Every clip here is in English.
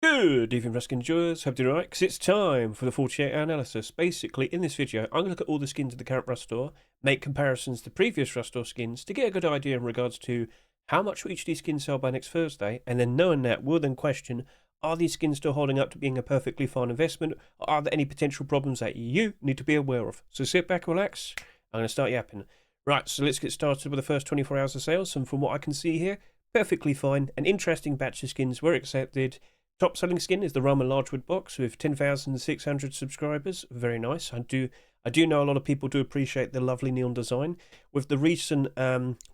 Good evening, Ruskin enjoyers. Hope you're doing right, because it's time for the 48-hour analysis. Basically, in this video, I'm going to look at all the skins in the current Rust store, make comparisons to previous Rust store skins to get a good idea in regards to how much will each of these skins sell by next Thursday, and then knowing that, we'll then question, are these skins still holding up to being a perfectly fine investment, or are there any potential problems that you need to be aware of? So sit back, relax, I'm going to start yapping. Right, so let's get started with the first 24 hours of sales, and from what I can see here, perfectly fine. An interesting batch of skins were accepted. Top selling skin is the Ramen Largewood box with 10,600 subscribers. Very nice. I do know a lot of people do appreciate the lovely neon design. With the recent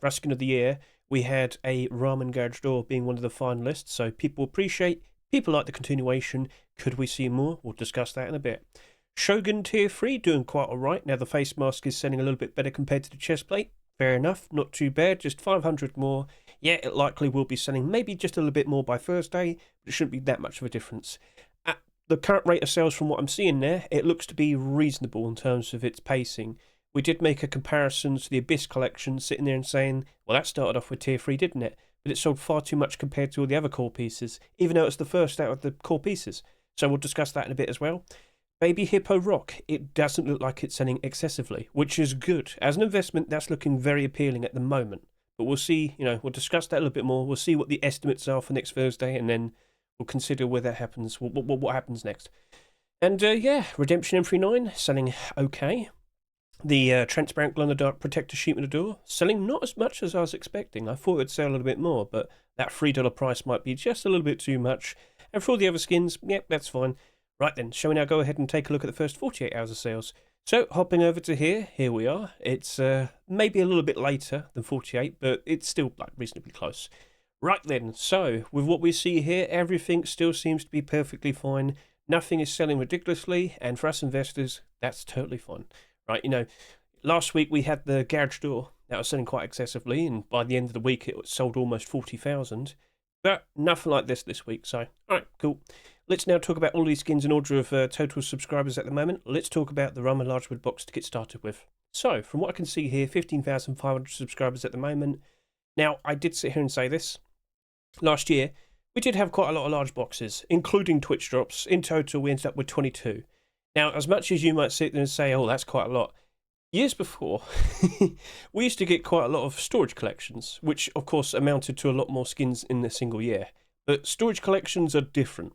Ruskin of the Year, we had a Ramen Garage Door being one of the finalists. So people appreciate, people like the continuation. Could we see more? We'll discuss that in a bit. Shogun Tier 3 doing quite alright. Now the face mask is selling a little bit better compared to the chest plate. Fair enough, not too bad, just 500 more. Yeah, it likely will be selling maybe just a little bit more by Thursday, but it shouldn't be that much of a difference. At the current rate of sales from what I'm seeing there, it looks to be reasonable in terms of its pacing. We did make a comparison to the Abyss collection, sitting there and saying, well, that started off with Tier 3, didn't it? But it sold far too much compared to all the other core pieces, even though it's the first out of the core pieces. So we'll discuss that in a bit as well. Baby Hippo Rock, it doesn't look like it's selling excessively, which is good. As an investment, that's looking very appealing at the moment. But we'll see, we'll discuss that a little bit more. We'll see what the estimates are for next Thursday, and then we'll consider where that happens, what happens next. And yeah, Redemption M39, selling okay. The Transparent Glow-in-the-Dark Protector Sheet in the Door, selling not as much as I was expecting. I thought it would sell a little bit more, but that $3 price might be just a little bit too much. And for all the other skins, yeah, that's fine. Right then, shall we now go ahead and take a look at the first 48 hours of sales? So, hopping over to here we are. It's maybe a little bit later than 48, but it's still like reasonably close. Right then, so with what we see here, everything still seems to be perfectly fine. Nothing is selling ridiculously, and for us investors, that's totally fine. Right, last week we had the Garage Door that was selling quite excessively, and by the end of the week it sold almost 40,000. But nothing like this week, so alright, cool. Let's now talk about all these skins in order of total subscribers at the moment. Let's talk about the Ramen Largewood box to get started with. So, from what I can see here, 15,500 subscribers at the moment. Now, I did sit here and say this. Last year, we did have quite a lot of large boxes, including Twitch drops. In total, we ended up with 22. Now, as much as you might sit there and say, oh, that's quite a lot, years before, we used to get quite a lot of storage collections, which, of course, amounted to a lot more skins in a single year. But storage collections are different.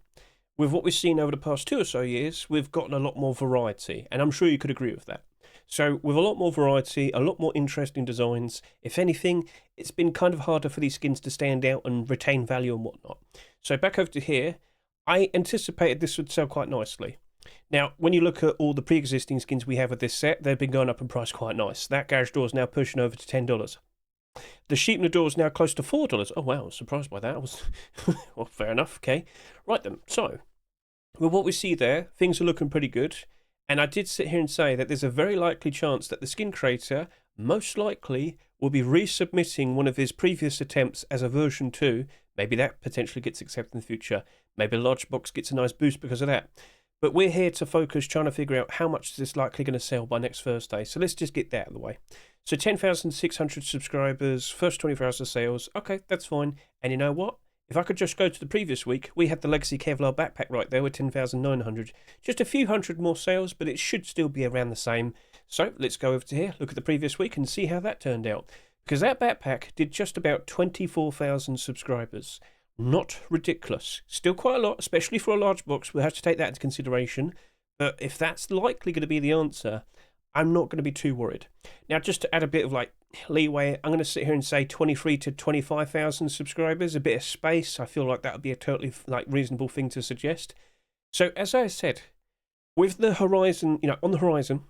With what we've seen over the past 2 or so years, we've gotten a lot more variety, and I'm sure you could agree with that. So, with a lot more variety, a lot more interesting designs, if anything, it's been kind of harder for these skins to stand out and retain value and whatnot. So, back over to here, I anticipated this would sell quite nicely. Now, when you look at all the pre-existing skins we have with this set, they've been going up in price quite nice. That Garage Door is now pushing over to $10. The sheet in the door is now close to $4. Oh wow, I was surprised by that. I was well, fair enough, okay. Right then, so with what we see there, things are looking pretty good. And I did sit here and say that there's a very likely chance that the skin creator most likely will be resubmitting one of his previous attempts as a version 2. Maybe that potentially gets accepted in the future. Maybe a large box gets a nice boost because of that. But we're here to focus trying to figure out how much is this likely going to sell by next Thursday. So let's just get that out of the way. So 10,600 subscribers, first 24 hours of sales. Okay, that's fine. And you know what? If I could just go to the previous week, we had the Legacy Kevlar backpack right there with 10,900. Just a few hundred more sales, but it should still be around the same. So let's go over to here, look at the previous week and see how that turned out. Because that backpack did just about 24,000 subscribers. Not ridiculous. Still quite a lot, especially for a large box. We'll have to take that into consideration. But if that's likely going to be the answer, I'm not going to be too worried. Now, just to add a bit of leeway, I'm going to sit here and say 23 to 25,000 subscribers, a bit of space. I feel like that would be a totally reasonable thing to suggest. So, as I said, with the horizon, on the horizon,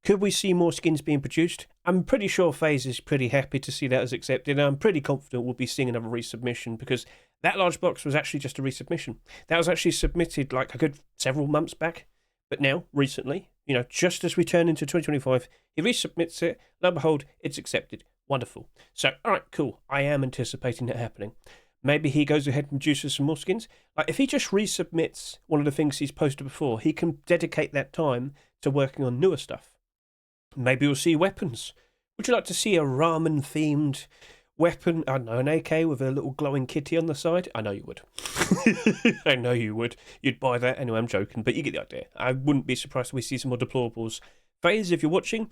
could we see more skins being produced? I'm pretty sure FaZe is pretty happy to see that as accepted. And I'm pretty confident we'll be seeing another resubmission because that large box was actually just a resubmission. That was actually submitted a good several months back. But now, recently, just as we turn into 2025, he resubmits it. Lo and behold, it's accepted. Wonderful. So, all right, cool. I am anticipating that happening. Maybe he goes ahead and produces some more skins. If he just resubmits one of the things he's posted before, he can dedicate that time to working on newer stuff. Maybe we'll see weapons. Would you like to see a ramen-themed weapon, I don't know, an AK with a little glowing kitty on the side, I know you would. I know you would. You'd buy that. Anyway, I'm joking, but you get the idea. I wouldn't be surprised if we see some more deplorables. FaZe, if you're watching,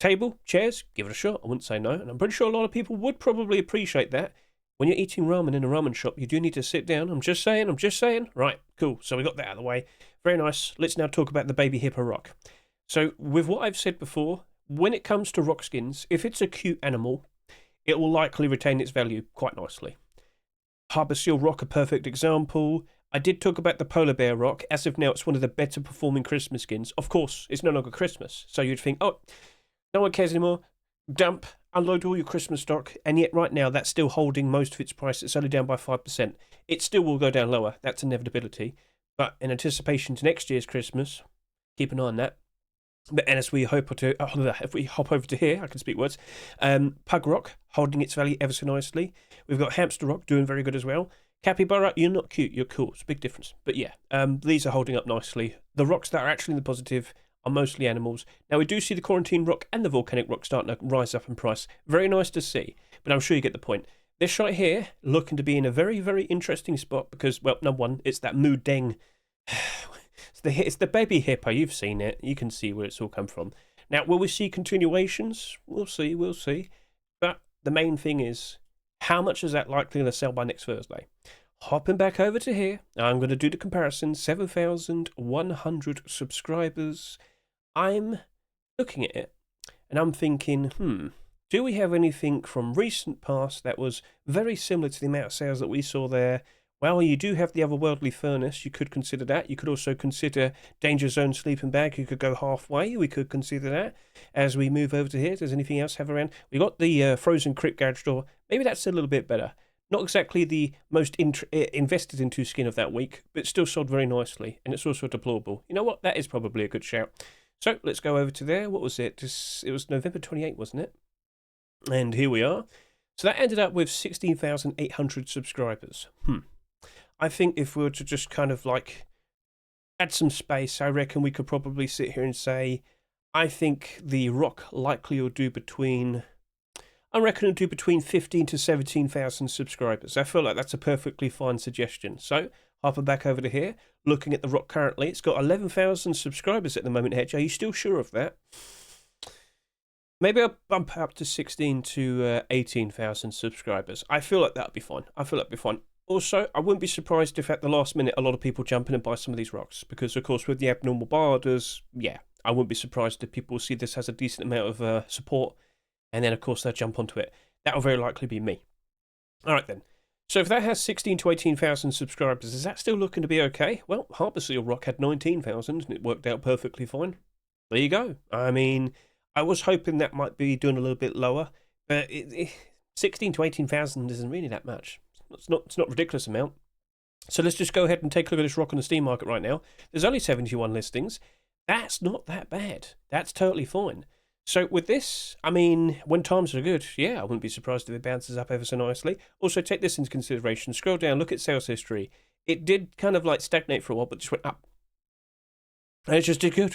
table, chairs, give it a shot. I wouldn't say no, and I'm pretty sure a lot of people would probably appreciate that. When you're eating ramen in a ramen shop, you do need to sit down. I'm just saying. Right, cool. So we got that out of the way. Very nice. Let's now talk about the baby Hippo Rock. So with what I've said before, when it comes to rock skins, if it's a cute animal, it will likely retain its value quite nicely. Harbour Seal Rock, a perfect example. I did talk about the Polar Bear Rock. As of now, it's one of the better performing Christmas skins. Of course, it's no longer Christmas. So you'd think, oh, no one cares anymore. Dump, unload all your Christmas stock, and yet right now that's still holding most of its price. It's only down by 5%. It still will go down lower. That's inevitability. But in anticipation to next year's Christmas, keep an eye on that. But and as we hope to, if we hop over to here, I can speak words. Pug Rock holding its value ever so nicely. We've got Hamster Rock doing very good as well. Capybara, you're not cute, you're cool. It's a big difference. But yeah, these are holding up nicely. The rocks that are actually in the positive are mostly animals. Now we do see the Quarantine Rock and the Volcanic Rock starting to rise up in price. Very nice to see, but I'm sure you get the point. This right here looking to be in a very, very interesting spot because, well, number one, it's that Moo Deng. It's the baby hippo. You've seen it. You can see where it's all come from. Now, will we see continuations? We'll see. But the main thing is, how much is that likely to sell by next Thursday? Hopping back over to here, I'm going to do the comparison. 7,100 subscribers. I'm looking at it, and I'm thinking, do we have anything from recent past that was very similar to the amount of sales that we saw there? Well, you do have the Otherworldly Furnace. You could consider that. You could also consider Danger Zone Sleeping Bag. You could go halfway. We could consider that. As we move over to here, does anything else have around? We got the Frozen Crypt Garage Door. Maybe that's a little bit better. Not exactly the most invested into skin of that week, but still sold very nicely. And it's also deplorable. You know what? That is probably a good shout. So let's go over to there. What was it? It was November 28, wasn't it? And here we are. So that ended up with 16,800 subscribers. I think if we were to just kind of like add some space, I reckon we could probably sit here and say, I think the Rock likely will do between 15 to 17,000 subscribers. I feel like that's a perfectly fine suggestion. So, hopping back over to here, looking at the Rock currently, it's got 11,000 subscribers at the moment, Hedge. Are you still sure of that? Maybe I'll bump up to 16 to 18,000 subscribers. I feel like that'd be fine. Also, I wouldn't be surprised if at the last minute a lot of people jump in and buy some of these rocks. Because, of course, with the abnormal barders, yeah, I wouldn't be surprised if people see this as a decent amount of support. And then, of course, they'll jump onto it. That'll very likely be me. All right, then. So if that has 16 to 18,000 subscribers, is that still looking to be okay? Well, Harbour Seal Rock had 19,000 and it worked out perfectly fine. There you go. I mean, I was hoping that might be doing a little bit lower. But 16 to 18,000 isn't really that much. It's not a ridiculous amount. So let's just go ahead and take a look at this rock on the Steam market right now. There's only 71 listings. That's not that bad. That's totally fine. So with this, I mean, when times are good, yeah, I wouldn't be surprised if it bounces up ever so nicely. Also, take this into consideration. Scroll down, look at sales history. It did kind of like stagnate for a while, but just went up. And it just did good.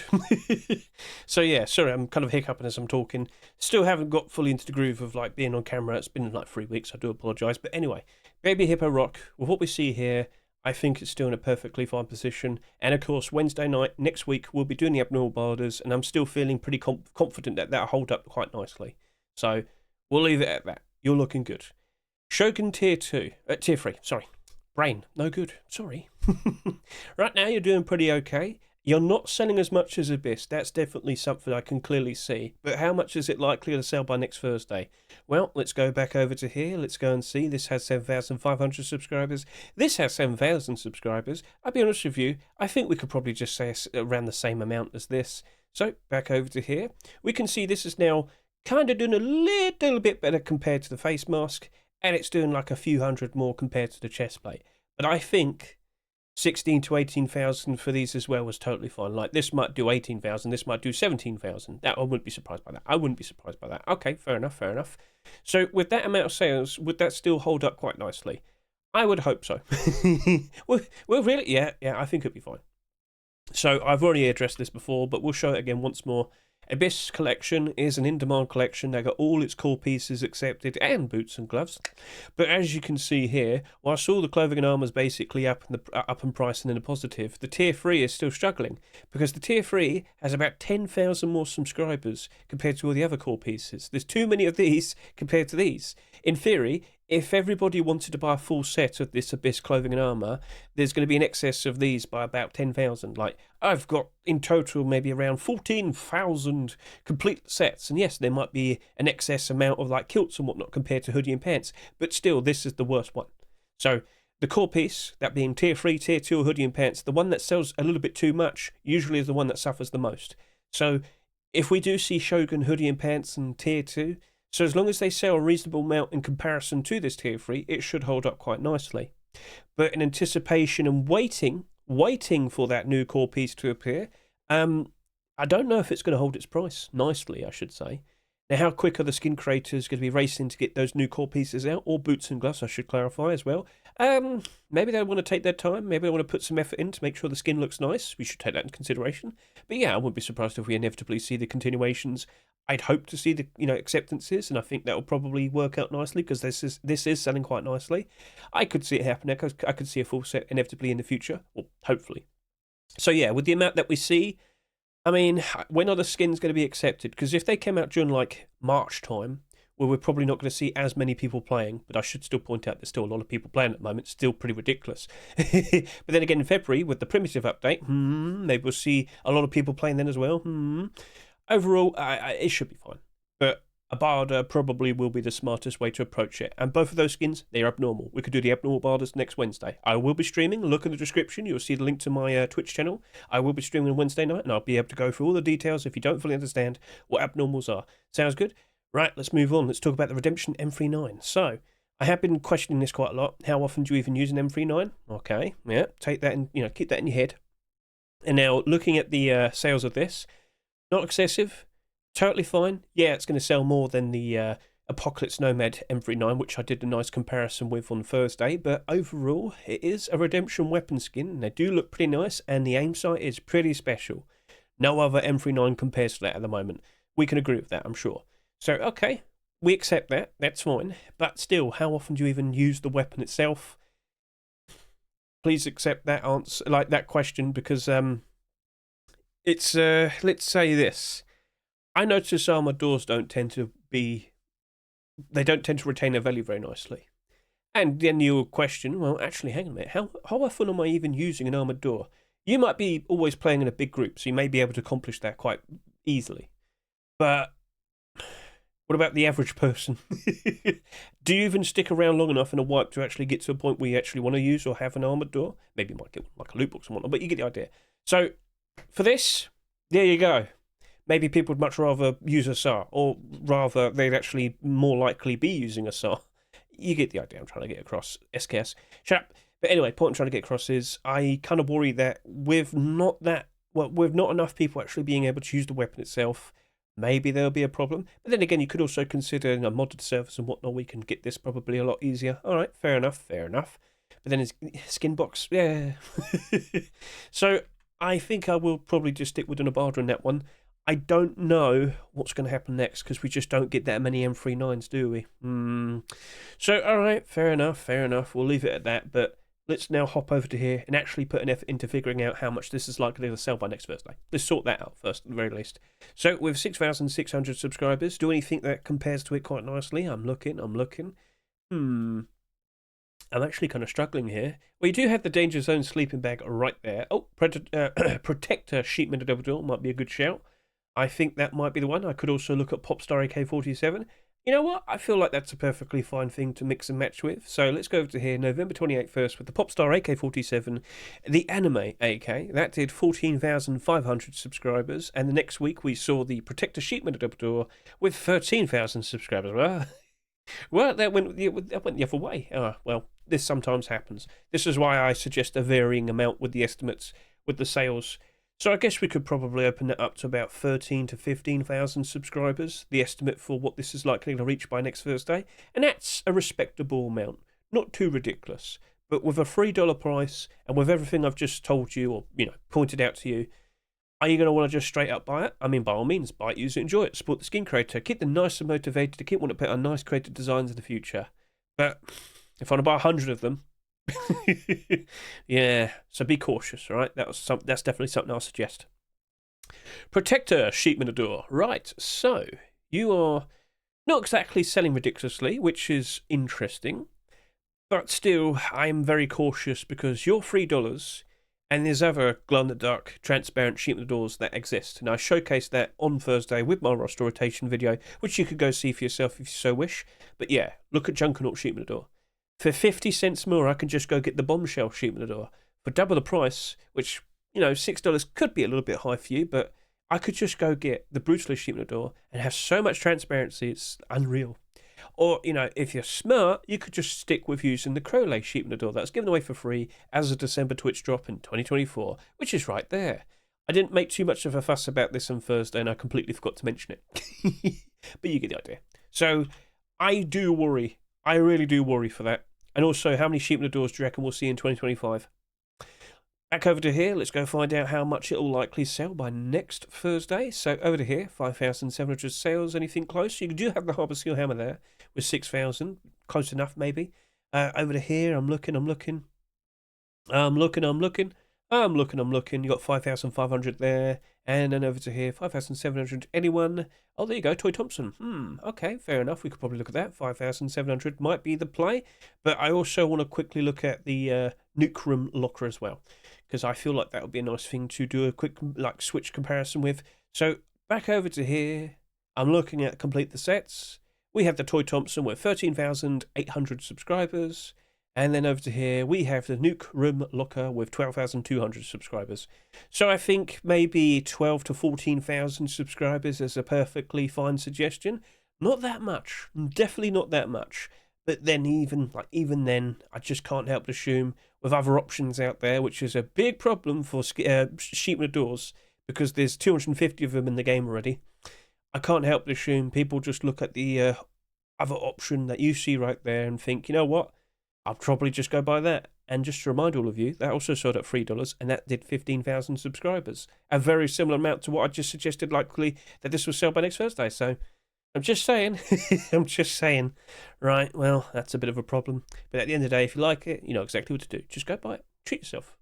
So yeah, sorry, I'm kind of hiccuping as I'm talking. Still haven't got fully into the groove of like being on camera. It's been like 3 weeks. I do apologise. But anyway, Baby Hippo Rock, with what we see here, I think it's still in a perfectly fine position. And of course, Wednesday night, next week, we'll be doing the abnormal barders. And I'm still feeling pretty confident that that'll hold up quite nicely. So we'll leave it at that. You're looking good. Shogun Tier 2. Tier 3, sorry. Brain, no good. Sorry. Right now, you're doing pretty okay. You're not selling as much as Abyss. That's definitely something I can clearly see. But how much is it likely to sell by next Thursday? Well, let's go back over to here. Let's go and see. This has 7,500 subscribers. This has 7,000 subscribers. I'll be honest with you, I think we could probably just say around the same amount as this. So, back over to here. We can see this is now kind of doing a little bit better compared to the face mask. And it's doing like a few hundred more compared to the chest plate. But I think 16 to 18,000 for these as well was totally fine. Like this might do 18,000, this might do 17,000. That I wouldn't be surprised by that. Okay, fair enough. So with that amount of sales, would that still hold up quite nicely? I would hope so. well, really, yeah, I think it'd be fine. So I've already addressed this before, but we'll show it again once more. Abyss collection is an in-demand collection. They got all its core pieces accepted and boots and gloves. But as you can see here, whilst all the clothing and armour is basically up in price and in a positive, the tier 3 is still struggling because the tier 3 has about 10,000 more subscribers compared to all the other core pieces. There's too many of these compared to these. In theory, if everybody wanted to buy a full set of this Abyss clothing and armour, there's going to be an excess of these by about 10,000. Like, I've got in total maybe around 14,000 complete sets. And yes, there might be an excess amount of like kilts and whatnot compared to hoodie and pants. But still, this is the worst one. So the core piece, that being tier 3, tier 2 hoodie and pants, the one that sells a little bit too much usually is the one that suffers the most. So if we do see Shogun hoodie and pants and tier 2, so as long as they sell a reasonable amount in comparison to this tier 3, it should hold up quite nicely. But in anticipation and waiting for that new core piece to appear, I don't know if it's going to hold its price nicely, I should say. Now, how quick are the skin creators going to be racing to get those new core pieces out, or boots and gloves, I should clarify as well. Maybe they want to take their time. Maybe they want to put some effort in to make sure the skin looks nice. We should take that into consideration. But yeah, I wouldn't be surprised if we inevitably see the continuations. I'd hope to see the acceptances, and I think that will probably work out nicely because this is selling quite nicely. I could see it happening. I could see a full set inevitably in the future, or hopefully. So yeah, with the amount that we see, I mean, when are the skins going to be accepted? Because if they came out during like March time, well, we're probably not going to see as many people playing. But I should still point out there's still a lot of people playing at the moment. It's still pretty ridiculous. But then again, in February with the primitive update, maybe we'll see a lot of people playing then as well. Overall, it should be fine. But a Barda probably will be the smartest way to approach it. And both of those skins, they're abnormal. We could do the abnormal Bardas next Wednesday. I will be streaming. Look in the description. You'll see the link to my Twitch channel. I will be streaming on Wednesday night, and I'll be able to go through all the details if you don't fully understand what abnormals are. Sounds good? Right, let's move on. Let's talk about the Redemption M39. So, I have been questioning this quite a lot. How often do you even use an M39? Okay, yeah, take that and keep that in your head. And now, looking at the sales of this, not excessive, totally fine. Yeah, it's going to sell more than the Apocalypse Nomad M39, which I did a nice comparison with on Thursday. But overall, it is a Redemption weapon skin. And they do look pretty nice, and the aim sight is pretty special. No other M39 compares to that at the moment. We can agree with that, I'm sure. So, okay, we accept that. That's fine. But still, how often do you even use the weapon itself? Please accept that answer, like that question, because it's let's say this. I notice armored doors don't tend to retain their value very nicely. And then you'll question, well, actually, hang on a minute, how often am I even using an armored door? You might be always playing in a big group, so you may be able to accomplish that quite easily. But what about the average person? Do you even stick around long enough in a wipe to actually get to a point where you actually want to use or have an armored door? Maybe you might get like a loot box and whatnot, but you get the idea. So, for this, there you go. Maybe people would much rather use a SAR, or rather, they'd actually more likely be using a SAR. You get the idea I'm trying to get across, SKS. Shut up. But anyway, point I'm trying to get across is I kind of worry that with not enough people actually being able to use the weapon itself, maybe there'll be a problem. But then again, you could also consider a modded servers and whatnot. We can get this probably a lot easier. All right, fair enough. But then it's skin box, yeah. So I think I will probably just stick with an Abada in that one. I don't know what's going to happen next because we just don't get that many M39s, do we? So, all right, fair enough. We'll leave it at that. But let's now hop over to here and actually put an effort into figuring out how much this is likely to sell by next Thursday. Let's sort that out first, at the very least. So, with 6,600 subscribers, do we think that compares to it quite nicely? I'm looking. I'm actually kind of struggling here. Well, you do have the Danger Zone sleeping bag right there. Oh, Protector Sheep Minute Double Door might be a good shout. I think that might be the one. I could also look at Popstar AK47. You know what? I feel like that's a perfectly fine thing to mix and match with. So let's go over to here, November 28th first, with the Popstar AK47, the Anime AK. That did 14,500 subscribers. And the next week we saw the Protector Sheep Minute Double Door with 13,000 subscribers. Well, that went the other way. Well, this sometimes happens. This is why I suggest a varying amount with the estimates, with the sales. So I guess we could probably open it up to about 13 to 15,000 subscribers, the estimate for what this is likely to reach by next Thursday. And that's a respectable amount. Not too ridiculous. But with a $3 price, and with everything I've just told you, or pointed out to you, Are you going to want to just straight up buy it? I mean, by all means, buy it, use it, enjoy it, support the skin creator, keep them nice and motivated to keep wanting to put on nice creative designs in the future. But if I want to buy 100 of them, yeah, so be cautious, all right? That's definitely something I'll suggest. Protector Sheepmanador. Right, so you are not exactly selling ridiculously, which is interesting, but still, I'm very cautious because you're $3, and there's other glow-in-the-dark transparent Sheepmanadors that exist. And I showcased that on Thursday with my roster rotation video, which you could go see for yourself if you so wish. But yeah, look at Junkernaut Sheepmanador. For 50 cents more, I can just go get the Bombshell Sheepmanador. For double the price, which, you know, $6 could be a little bit high for you, but I could just go get the Brutalist Sheepmanador and have so much transparency, it's unreal. Or, you know, if you're smart, you could just stick with using the Crowley Sheepmanador that's given away for free as a December Twitch drop in 2024, which is right there. I didn't make too much of a fuss about this on Thursday, and I completely forgot to mention it. But you get the idea. So, I do worry. I really do worry for that. And also, how many Sheepmanadors do you reckon we'll see in 2025? Back over to here, let's go find out how much it will likely sell by next Thursday. So over to here, 5,700 sales, anything close? You do have the Harbour Seal Hammer there with 6,000, close enough maybe. Over to here, I'm looking. You got 5,500 there. And then over to here, 5,700. Anyone? Oh, there you go, Toy Thompson. Okay, fair enough. We could probably look at that. 5,700 might be the play. But I also want to quickly look at the Nuke Room Locker as well, because I feel like that would be a nice thing to do a quick switch comparison with. So back over to here, I'm looking at complete the sets. We have the Toy Thompson with 13,800 subscribers. And then over to here, we have the Nuke Room Locker with 12,200 subscribers. So I think maybe 12 to 14,000 subscribers is a perfectly fine suggestion. Not that much. Definitely not that much. But then even then, I just can't help but assume with other options out there, which is a big problem for Sheepmanadors, because there's 250 of them in the game already. I can't help but assume people just look at the other option that you see right there and think, you know what? I'll probably just go buy that. And just to remind all of you, that also sold at $3, and that did 15,000 subscribers. A very similar amount to what I just suggested, likely that this will sell by next Thursday. So I'm just saying. Right, well, that's a bit of a problem. But at the end of the day, if you like it, you know exactly what to do. Just go buy it. Treat yourself.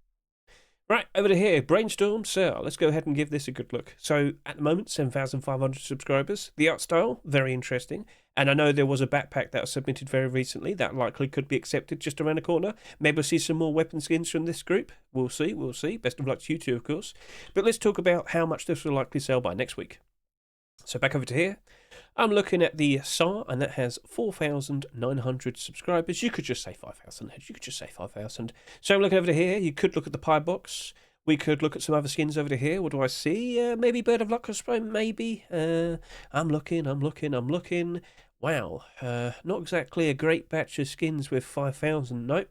Right, over to here, Brainstorm SAR. Let's go ahead and give this a good look. So, at the moment, 7,500 subscribers. The art style, very interesting. And I know there was a backpack that was submitted very recently that likely could be accepted just around the corner. Maybe we'll see some more weapon skins from this group. We'll see. Best of luck to you two, of course. But let's talk about how much this will likely sell by next week. So, back over to here. I'm looking at the SAR, and that has 4,900 subscribers. You could just say 5,000, Hedge. You could just say 5,000. So I'm looking over to here. You could look at the pie box. We could look at some other skins over to here. What do I see? Maybe Bird of Luck or Spray, maybe. I'm looking. Wow. Not exactly a great batch of skins with 5,000. Nope.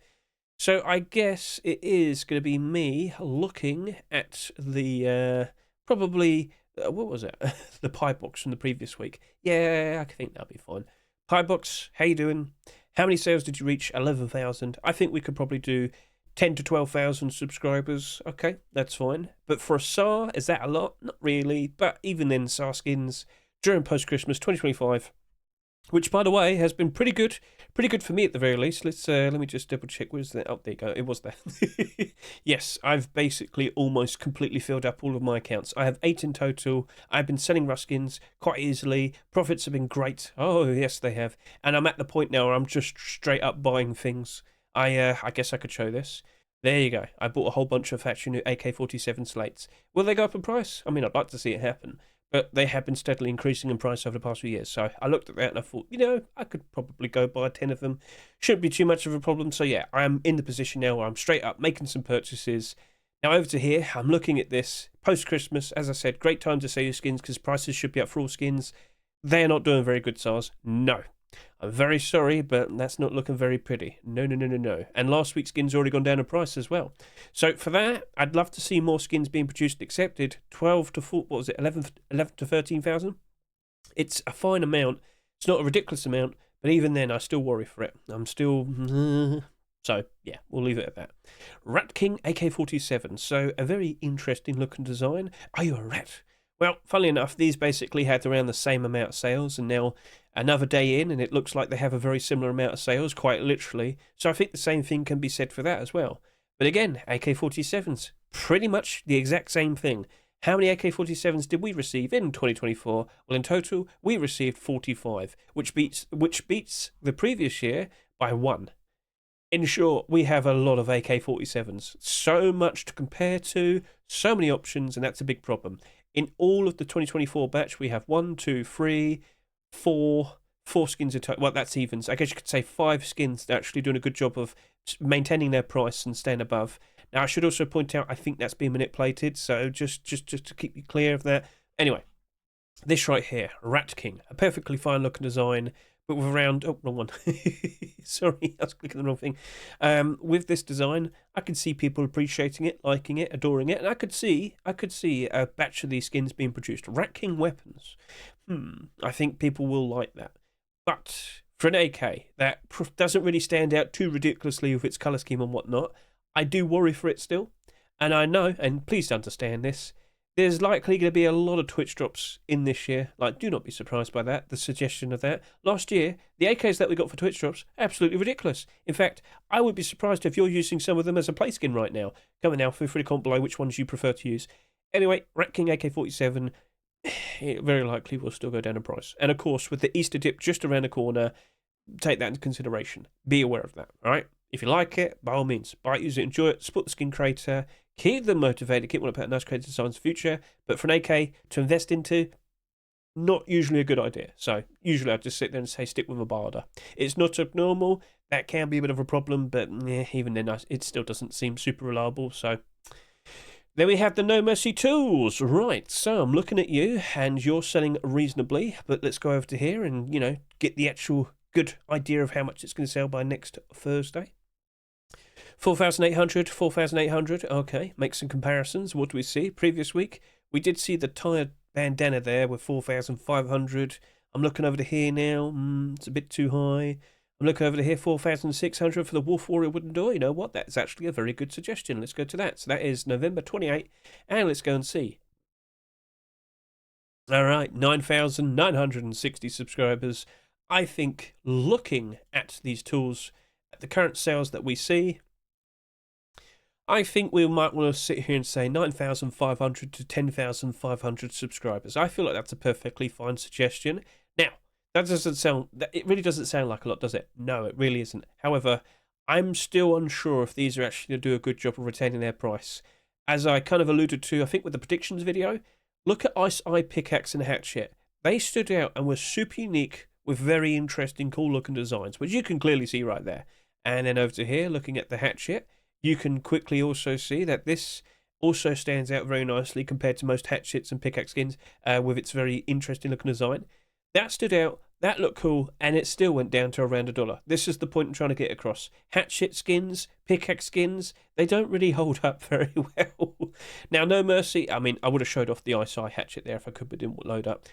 So I guess it is going to be me looking at the probably... what was it? The pie box from the previous week. Yeah, I think that'll be fine. Pie box, how you doing? How many sales did you reach? 11,000. I think we could probably do 10 to 12,000 subscribers. Okay, that's fine. But for a SAR, is that a lot? Not really. But even then, SAR skins during post-Christmas 2025, which, by the way, has been pretty good for me at the very least. Let me just double check. Where's that? Oh, there you go. It was there. Yes, I've basically almost completely filled up all of my accounts. I have 8 in total. I've been selling Ruskins quite easily. Profits have been great. Oh, yes, they have. And I'm at the point now where I'm just straight up buying things. I guess I could show this. There you go. I bought a whole bunch of factory new AK47 slates. Will they go up in price? I mean, I'd like to see it happen. But they have been steadily increasing in price over the past few years. So I looked at that and I thought, you know, I could probably go buy 10 of them. Shouldn't be too much of a problem. So yeah, I'm in the position now where I'm straight up making some purchases. Now over to here, I'm looking at this post-Christmas. As I said, great time to sell your skins because prices should be up for all skins. They're not doing very good, SARs. No. I'm very sorry, but that's not looking very pretty. No. And last week's skins already gone down in price as well. So for that, I'd love to see more skins being produced and accepted. 12 to 4, what was it, 11 to 13,000? It's a fine amount. It's not a ridiculous amount, but even then, I still worry for it. I'm still So, yeah, we'll leave it at that. Rat King AK47. So, a very interesting looking design. Are you a rat? Well, funnily enough, these basically had around the same amount of sales, and now another day in, and it looks like they have a very similar amount of sales, quite literally. So I think the same thing can be said for that as well. But again, AK-47s, pretty much the exact same thing. How many AK-47s did we receive in 2024? Well, in total, we received 45, which beats the previous year by 1. In short, we have a lot of AK-47s. So much to compare to, so many options, and that's a big problem. In all of the 2024 batch, we have 1, 2, 3, 4 skins in total. Well, that's evens. I guess you could say 5 skins that are actually doing a good job of maintaining their price and staying above. Now, I should also point out, I think that's being manipulated, so just to keep you clear of that. Anyway, this right here, Rat King, a perfectly fine looking design, but with around, oh, wrong one. Sorry, I was clicking the wrong thing. With this design, I can see people appreciating it, liking it, adoring it, and I could see a batch of these skins being produced. Rat King weapons. I think people will like that. But for an AK that doesn't really stand out too ridiculously with its colour scheme and whatnot, I do worry for it still. And I know, and please understand this, there's likely going to be a lot of Twitch drops in this year. Like, do not be surprised by that, the suggestion of that. Last year, the AKs that we got for Twitch drops, absolutely ridiculous. In fact, I would be surprised if you're using some of them as a play skin right now. Comment now, feel free to comment below which ones you prefer to use. Anyway, Rat King AK-47, it very likely will still go down in price. And of course, with the Easter dip just around the corner, take that into consideration. Be aware of that, all right? If you like it, by all means, buy it, use it, enjoy it, support the skin creator, keep them motivated, keep wanting to put nice creative designs in the future. But for an AK to invest into, not usually a good idea. So usually I just sit there and say stick with a barda. It's not abnormal. That can be a bit of a problem, but even then it still doesn't seem super reliable. So then we have the No Mercy tools. Right, so I'm looking at you and you're selling reasonably, but let's go over to here and, get the actual good idea of how much it's going to sell by next Thursday. 4,800, 4,800. Okay, make some comparisons. What do we see? Previous week, we did see the tired bandana there with 4,500. I'm looking over to here now. It's a bit too high. I'm looking over to here, 4,600 for the Wolf Warrior Wooden Door. You know what? That's actually a very good suggestion. Let's go to that. So that is November 28, and let's go and see. All right, 9,960 subscribers. I think looking at these tools, at the current sales that we see, I think we might want to sit here and say 9,500 to 10,500 subscribers. I feel like that's a perfectly fine suggestion. Now, it really doesn't sound like a lot, does it? No, it really isn't. However, I'm still unsure if these are actually going to do a good job of retaining their price. As I kind of alluded to, I think with the predictions video, look at Ice Eye Pickaxe and Hatchet. They stood out and were super unique with very interesting, cool looking designs, which you can clearly see right there. And then over to here, looking at the Hatchet, you can quickly also see that this also stands out very nicely compared to most hatchets and pickaxe skins with its very interesting looking design. That stood out, that looked cool, and it still went down to around $1. This is the point I'm trying to get across. Hatchet skins, pickaxe skins, they don't really hold up very well. Now, No Mercy, I mean, I would have showed off the Ice Eye Hatchet there if I could, but didn't load up.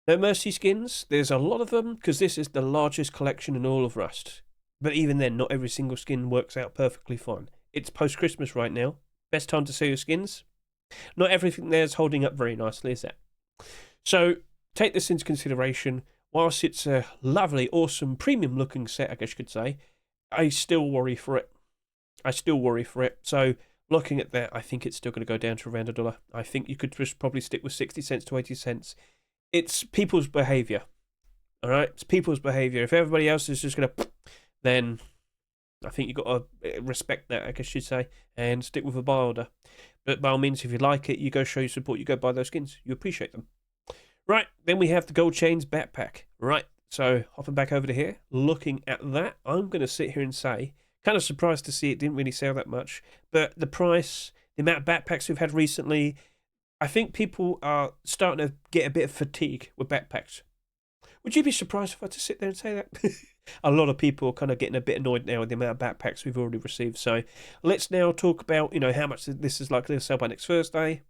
No Mercy skins, there's a lot of them because this is the largest collection in all of Rust. But even then, not every single skin works out perfectly fine. It's post-Christmas right now. Best time to sell your skins. Not everything there is holding up very nicely, is it? So, take this into consideration. Whilst it's a lovely, awesome, premium-looking set, I guess you could say, I still worry for it. So, looking at that, I think it's still going to go down to around $1. I think you could just probably stick with 60 cents to 80 cents. It's people's behaviour. All right? It's people's behaviour. If everybody else is just going to... then I think you've got to respect that, I guess you'd say, and stick with a buy order. But by all means, if you like it, you go show your support, you go buy those skins. You appreciate them. Right, then we have the Gold Chains backpack. Right, so hopping back over to here, looking at that, I'm going to sit here and say, kind of surprised to see it didn't really sell that much, but the price, the amount of backpacks we've had recently, I think people are starting to get a bit of fatigue with backpacks. Would you be surprised if I just sit there and say that? A lot of people are kind of getting a bit annoyed now with the amount of backpacks we've already received. So let's now talk about, how much this is likely to sell by next Thursday.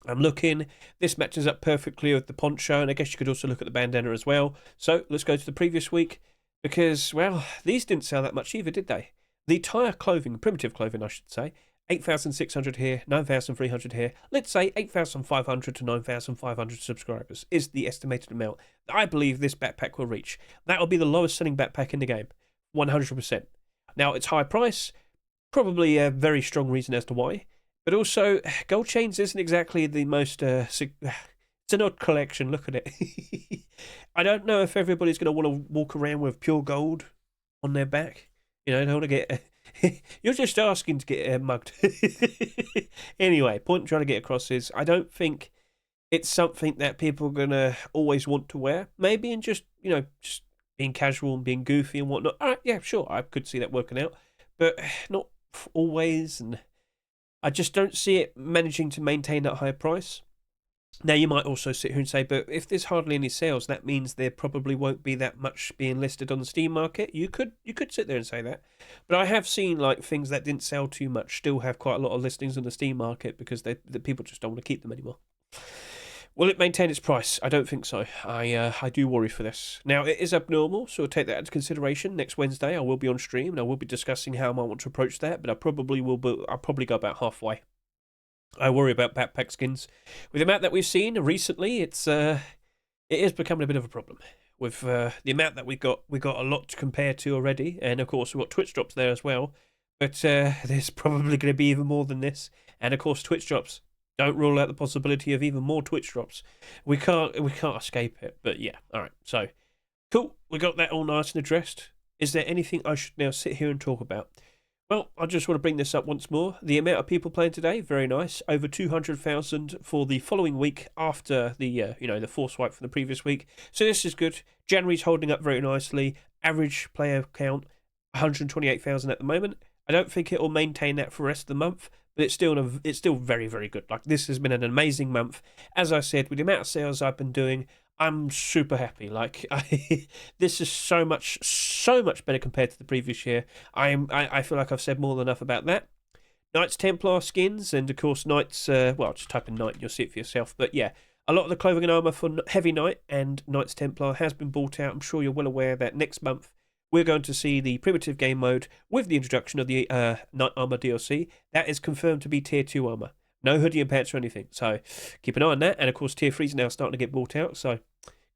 I'm looking. This matches up perfectly with the poncho, and I guess you could also look at the bandana as well. So let's go to the previous week because, well, these didn't sell that much either, did they? the entire clothing, primitive clothing, I should say, 8,600 here, 9,300 here. Let's say 8,500 to 9,500 subscribers is the estimated amount that I believe this backpack will reach. That will be the lowest selling backpack in the game, 100%. Now, it's high price, probably a very strong reason as to why. But also, gold chains isn't exactly the most... it's an odd collection, look at it. I don't know if everybody's going to want to walk around with pure gold on their back. You know, I don't want to get... You're just asking to get mugged. Anyway, point I'm trying to get across is I don't think it's something that people are going to always want to wear. Maybe in just, you know, just being casual and being goofy and whatnot. All right, yeah, sure, I could see that working out. But not always, and I just don't see it managing to maintain that high price. Now, you might also sit here and say, but if there's hardly any sales, that means there probably won't be that much being listed on the Steam market. You could sit there and say that. But I have seen like things that didn't sell too much still have quite a lot of listings on the Steam market because the people just don't want to keep them anymore. Will it maintain its price? I don't think so. I do worry for this. Now, it is abnormal, so take that into consideration. Next Wednesday, I will be on stream, and I will be discussing how I might want to approach that, but I'll probably go about halfway. I worry about backpack skins. With the amount that we've seen recently, it is becoming a bit of a problem. With the amount that we got a lot to compare to already, and of course we've got Twitch drops there as well. But there's probably going to be even more than this, and of course Twitch drops. Don't rule out the possibility of even more Twitch drops. We can't escape it. But yeah, all right. So cool. We got that all nice and addressed. Is there anything I should now sit here and talk about? Well, I just want to bring this up once more. The amount of people playing today, very nice. Over 200,000 for the following week after the the 4 swipe from the previous week. So this is good. January's holding up very nicely. Average player count 128,000 at the moment. I don't think it will maintain that for the rest of the month, but it's still very, very good. Like, this has been an amazing month. As I said, with the amount of sales I've been doing, I'm super happy. Like, this is so much better compared to the previous year. I feel like I've said more than enough about that. Knights Templar skins, and of course Knights, well, just type in Knight and you'll see it for yourself. But yeah, a lot of the clothing and armour for Heavy Knight and Knights Templar has been bought out. I'm sure you're well aware that next month we're going to see the primitive game mode with the introduction of the Knight Armour DLC. That is confirmed to be Tier 2 armour. No hoodie and pants or anything. So keep an eye on that. And of course, Tier 3 is now starting to get bought out. So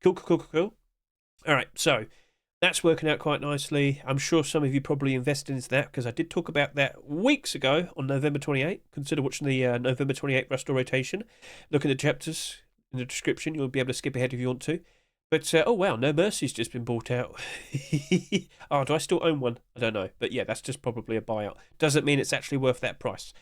cool. All right, so that's working out quite nicely. I'm sure some of you probably invested into that because I did talk about that weeks ago on November 28. Consider watching the November 28 Rust rotation. Look at the chapters in the description. You'll be able to skip ahead if you want to. But, oh wow, No Mercy's just been bought out. Oh, do I still own one? I don't know. But yeah, that's just probably a buyout. Doesn't mean it's actually worth that price.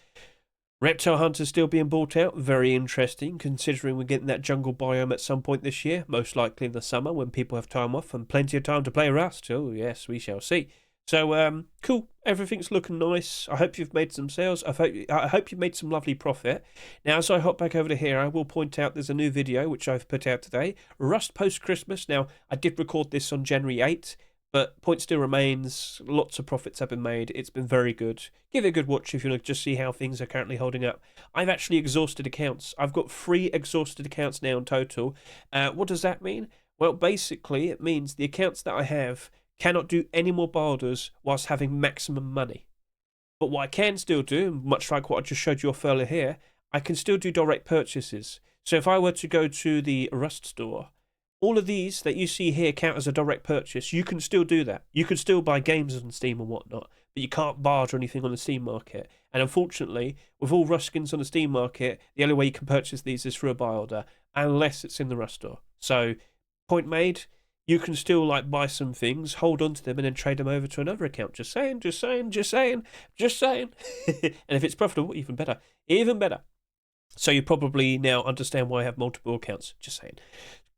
Reptile Hunter's still being bought out. Very interesting, considering we're getting that jungle biome at some point this year. Most likely in the summer when people have time off and plenty of time to play Rust. Oh, yes, we shall see. So, cool. Everything's looking nice. I hope you've made some sales. I hope you've made some lovely profit. Now, as I hop back over to here, I will point out there's a new video which I've put out today. Rust post-Christmas. Now, I did record this on January 8th, but point still remains. Lots of profits have been made. It's been very good. Give it a good watch if you want to just see how things are currently holding up. I've actually exhausted accounts. I've got 3 exhausted accounts now in total. What does that mean? Well, basically, it means the accounts that I have cannot do any more boulders whilst having maximum money. But what I can still do, much like what I just showed you off earlier here, I can still do direct purchases. So if I were to go to the Rust store, all of these that you see here count as a direct purchase. You can still do that. You can still buy games on Steam and whatnot, but you can't barter anything on the Steam market. And unfortunately, with all Rust skins on the Steam market, the only way you can purchase these is through a buy order, unless it's in the Rust store. So, point made. You can still like buy some things, hold on to them, and then trade them over to another account. Just saying. And if it's profitable, even better. So you probably now understand why I have multiple accounts. Just saying.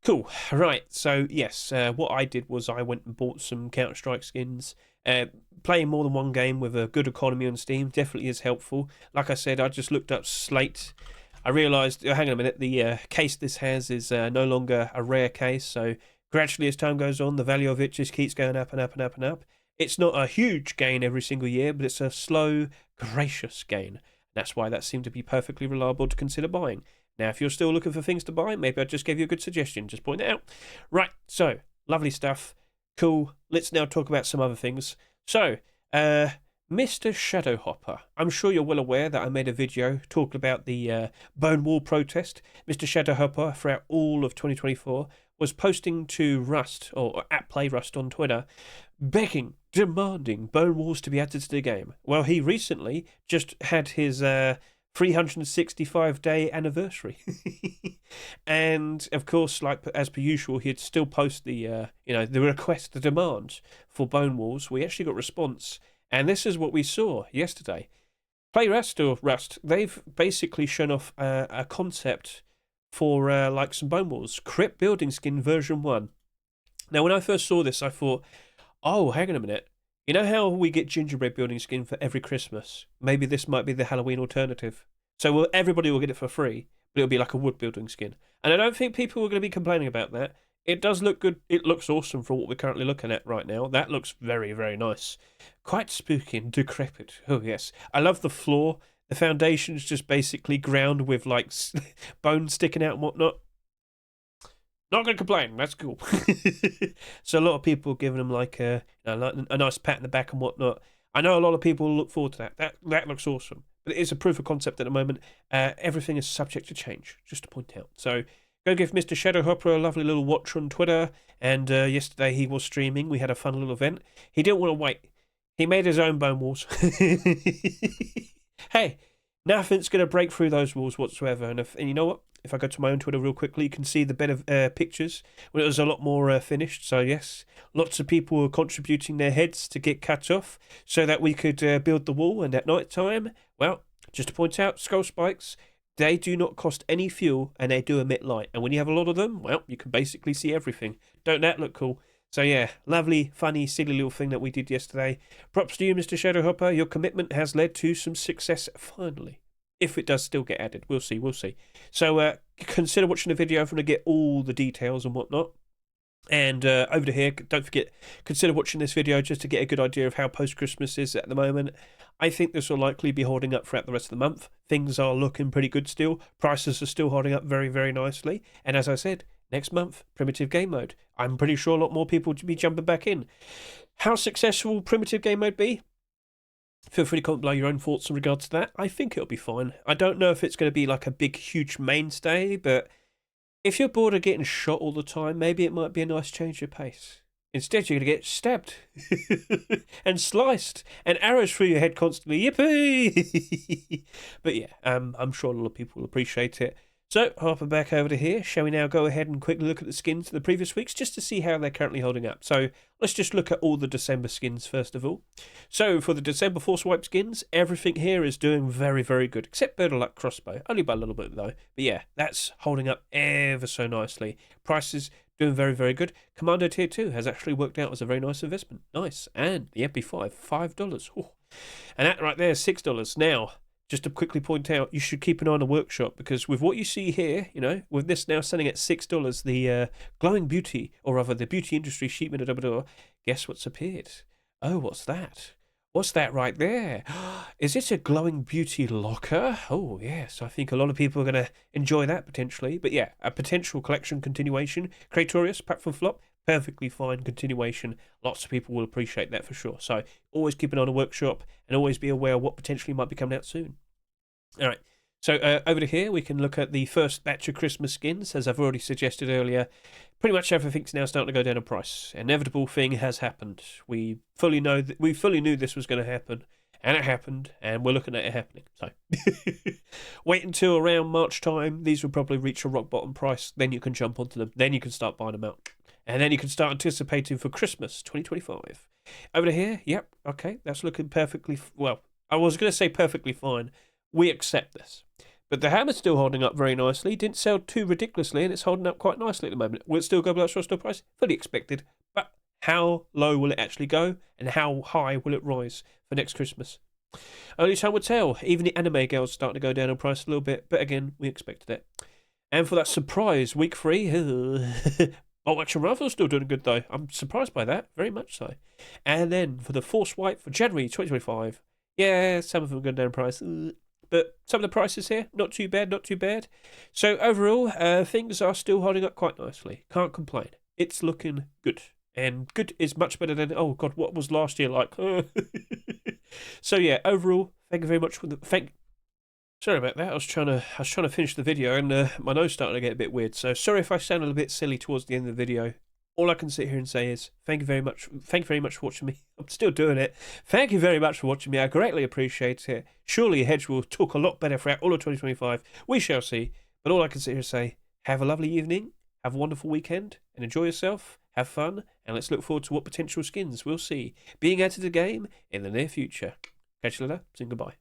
Cool. Right. So yes, what I did was I went and bought some Counter-Strike skins. Playing more than one game with a good economy on Steam definitely is helpful. Like I said, I just looked up Slate. I realised, hang on a minute, the case this has is no longer a rare case, so gradually, as time goes on, the value of it just keeps going up and up and up and up. It's not a huge gain every single year, but it's a slow, gracious gain. That's why that seemed to be perfectly reliable to consider buying. Now, if you're still looking for things to buy, maybe I just gave you a good suggestion. Just point it out. Right, so, lovely stuff. Cool. Let's now talk about some other things. So, Mr. Shadowhopper. I'm sure you're well aware that I made a video talking about the Bone Wall protest. Mr. Shadowhopper, throughout all of 2024, was posting to Rust, or at Play Rust on Twitter, begging, demanding Bone Walls to be added to the game. Well, he recently just had his 365-day anniversary. And, of course, like as per usual, he'd still post the, the request, the demand for Bone Walls. We actually got response. And this is what we saw yesterday. Play Rust, or Rust, they've basically shown off a concept for like some Bone Walls. Crypt Building Skin version 1. Now, when I first saw this, I thought, oh, hang on a minute. You know how we get gingerbread building skin for every Christmas? Maybe this might be the Halloween alternative. So everybody will get it for free, but it'll be like a wood building skin. And I don't think people are going to be complaining about that. It does look good. It looks awesome for what we're currently looking at right now. That looks very, very nice. Quite spooky and decrepit. Oh, yes. I love the floor. The foundation's just basically ground with, like, bones sticking out and whatnot. Not going to complain. That's cool. So a lot of people giving them, like, a nice pat in the back and whatnot. I know a lot of people look forward to that. That looks awesome. But it is a proof of concept at the moment. Everything is subject to change, just to point out. So go give Mr. Shadowhopper a lovely little watch on Twitter. And yesterday he was streaming. We had a fun little event. He didn't want to wait. He made his own Bone Walls. Hey, nothing's going to break through those walls whatsoever. And you know what? If I go to my own Twitter real quickly, you can see the bit of pictures when it was a lot more finished. So yes, lots of people were contributing their heads to get cut off so that we could build the wall. And at night time, well, just to point out, skull spikes, they do not cost any fuel and they do emit light. And when you have a lot of them, well, you can basically see everything. Don't that look cool? So yeah, lovely, funny, silly little thing that we did yesterday. Props to you, Mr. Shadowhopper. Your commitment has led to some success finally. If it does still get added, we'll see. So consider watching the video if you want to get all the details and whatnot. And over to here, don't forget, consider watching this video just to get a good idea of how post-Christmas is at the moment. I think this will likely be holding up throughout the rest of the month. Things are looking pretty good still. Prices are still holding up very, very nicely. And as I said, next month, primitive game mode. I'm pretty sure a lot more people will be jumping back in. How successful will primitive game mode be? Feel free to comment below your own thoughts in regards to that. I think it'll be fine. I don't know if it's going to be like a big, huge mainstay, but if you're bored of getting shot all the time, maybe it might be a nice change of pace. Instead, you're going to get stabbed and sliced and arrows through your head constantly. Yippee! But yeah, I'm sure a lot of people will appreciate it. So, hopping back over to here, shall we now go ahead and quickly look at the skins of the previous weeks just to see how they're currently holding up. So, let's just look at all the December skins first of all. So, for the December Force Wipe skins, everything here is doing very, very good, except Bird of Luck Crossbow, only by a little bit though. But yeah, that's holding up ever so nicely. Prices doing very, very good. Commando Tier 2 has actually worked out as a very nice investment. Nice. And the MP5, $5. Ooh. And that right there is $6. Now, just to quickly point out, you should keep an eye on the workshop because with what you see here, with this now selling at $6, the glowing beauty, or rather the beauty industry sheet metal door, guess what's appeared? Oh, what's that? What's that right there? Is it a glowing beauty locker? Oh, yes, I think a lot of people are going to enjoy that potentially. But yeah, a potential collection continuation. Kratorius, Platform Flop, perfectly fine continuation. Lots of people will appreciate that for sure. So always keep an eye on the workshop and always be aware of what potentially might be coming out soon. All right, so over to here, we can look at the first batch of Christmas skins. As I've already suggested earlier, pretty much everything's now starting to go down in price. Inevitable thing has happened. We fully knew this was going to happen, and it happened, and we're looking at it happening. So wait until around March time. These will probably reach a rock bottom price. Then you can jump onto them. Then you can start buying them out. And then you can start anticipating for Christmas 2025. Over to here, yep, okay, that's looking perfectly, well, I was going to say perfectly fine. We accept this. But the hammer's still holding up very nicely. Didn't sell too ridiculously, and it's holding up quite nicely at the moment. Will it still go below its store price? Fully expected. But how low will it actually go, and how high will it rise for next Christmas? Only time will tell. Even the anime girls starting to go down in price a little bit, but again, we expected it. And for that surprise, week 3, Bolt Action Rifle's still doing good though. I'm surprised by that, very much so. And then for the Force Wipe for January 2025, yeah, some of them are going down in price. But some of the prices here, not too bad, not too bad. So overall, things are still holding up quite nicely. Can't complain. It's looking good. And good is much better than, oh God, what was last year like? So yeah, overall, thank you very much for the Sorry about that. I was trying to finish the video, and my nose started to get a bit weird. So sorry if I sounded a bit silly towards the end of the video. All I can sit here and say is thank you very much. Thank you very much for watching me. I'm still doing it. Thank you very much for watching me. I greatly appreciate it. Surely Hedge will talk a lot better throughout all of 2025. We shall see. But all I can sit here and say, have a lovely evening, have a wonderful weekend, and enjoy yourself. Have fun, and let's look forward to what potential skins we'll see being added to the game in the near future. Catch you later. Saying goodbye.